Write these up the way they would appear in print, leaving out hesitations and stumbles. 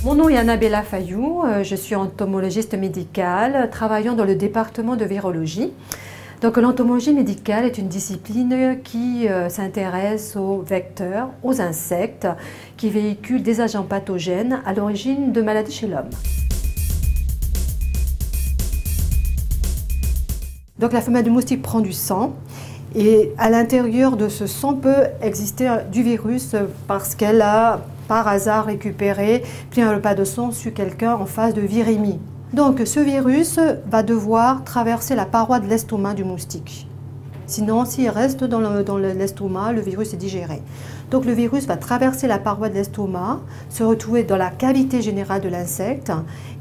Mon nom est Annabella Fayou, je suis entomologiste médicale travaillant dans le département de virologie. Donc l'entomologie médicale est une discipline qui s'intéresse aux vecteurs, aux insectes, qui véhiculent des agents pathogènes à l'origine de maladies chez l'homme. Donc la femelle du moustique prend du sang et à l'intérieur de ce sang peut exister du virus parce qu'elle a par hasard récupéré, pris un repas de sang sur quelqu'un en phase de virémie. Donc ce virus va devoir traverser la paroi de l'estomac du moustique. Sinon, s'il reste dans l'estomac, le virus est digéré. Donc le virus va traverser la paroi de l'estomac, se retrouver dans la cavité générale de l'insecte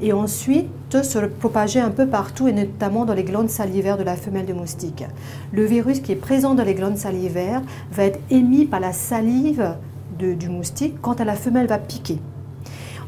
et ensuite se propager un peu partout et notamment dans les glandes salivaires de la femelle de moustique. Le virus qui est présent dans les glandes salivaires va être émis par la salive du moustique quand la femelle va piquer.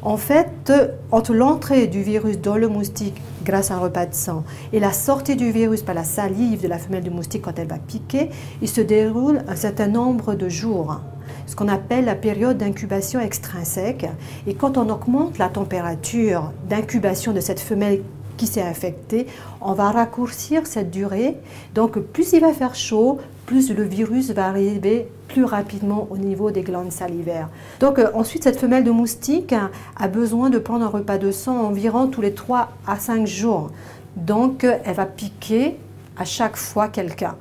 En fait, entre l'entrée du virus dans le moustique grâce à un repas de sang et la sortie du virus par la salive de la femelle du moustique quand elle va piquer, il se déroule un certain nombre de jours, ce qu'on appelle la période d'incubation extrinsèque. Et quand on augmente la température d'incubation de cette femelle qui s'est infectée, on va raccourcir cette durée. Donc plus il va faire chaud, plus le virus va arriver plus rapidement au niveau des glandes salivaires. Donc ensuite, cette femelle de moustique a besoin de prendre un repas de sang environ tous les 3 à 5 jours. Donc elle va piquer à chaque fois quelqu'un.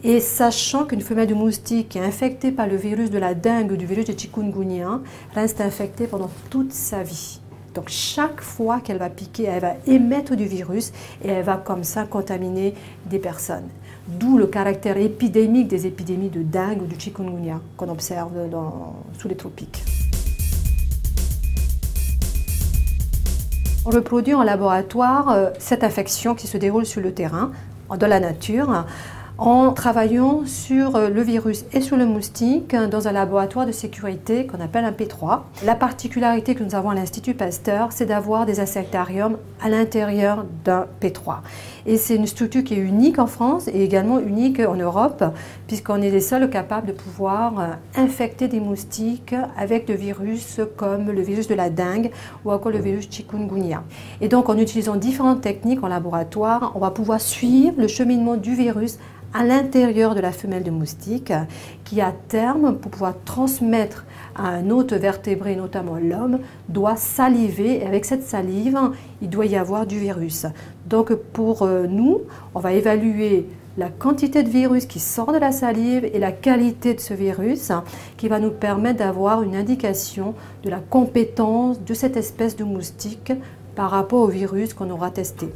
Et sachant qu'une femelle de moustique est infectée par le virus de la dengue ou du virus de chikungunya, reste infectée pendant toute sa vie. Donc chaque fois qu'elle va piquer, elle va émettre du virus et elle va comme ça contaminer des personnes. D'où le caractère épidémique des épidémies de dengue ou du chikungunya qu'on observe sous les tropiques. On reproduit en laboratoire cette infection qui se déroule sur le terrain, dans la nature, en travaillant sur le virus et sur le moustique dans un laboratoire de sécurité qu'on appelle un P3. La particularité que nous avons à l'Institut Pasteur, c'est d'avoir des insectariums à l'intérieur d'un P3. Et c'est une structure qui est unique en France et également unique en Europe, puisqu'on est les seuls capables de pouvoir infecter des moustiques avec des virus comme le virus de la dengue ou encore le virus chikungunya. Et donc en utilisant différentes techniques en laboratoire, on va pouvoir suivre le cheminement du virus à l'intérieur de la femelle de moustique qui, à terme, pour pouvoir transmettre à un autre vertébré, notamment l'homme, doit saliver. Et avec cette salive, il doit y avoir du virus. Donc pour nous, on va évaluer la quantité de virus qui sort de la salive et la qualité de ce virus qui va nous permettre d'avoir une indication de la compétence de cette espèce de moustique par rapport au virus qu'on aura testé.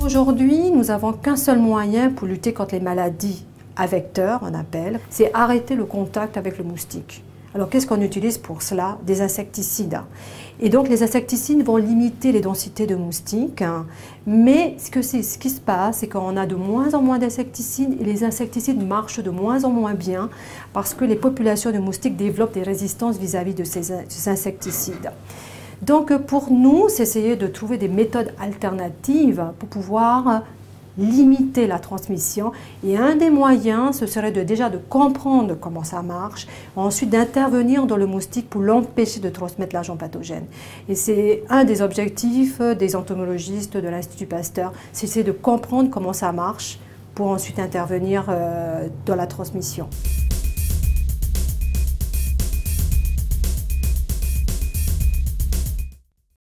Aujourd'hui, nous n'avons qu'un seul moyen pour lutter contre les maladies à vecteurs, on appelle, c'est arrêter le contact avec le moustique. Alors qu'est-ce qu'on utilise pour cela? Des insecticides. Et donc les insecticides vont limiter les densités de moustiques, mais ce qui se passe, c'est qu'on a de moins en moins d'insecticides et les insecticides marchent de moins en moins bien parce que les populations de moustiques développent des résistances vis-à-vis de ces insecticides. Donc pour nous, c'est essayer de trouver des méthodes alternatives pour pouvoir limiter la transmission. Et un des moyens, ce serait déjà de comprendre comment ça marche, ensuite d'intervenir dans le moustique pour l'empêcher de transmettre l'agent pathogène. Et c'est un des objectifs des entomologistes de l'Institut Pasteur, c'est essayer de comprendre comment ça marche pour ensuite intervenir dans la transmission.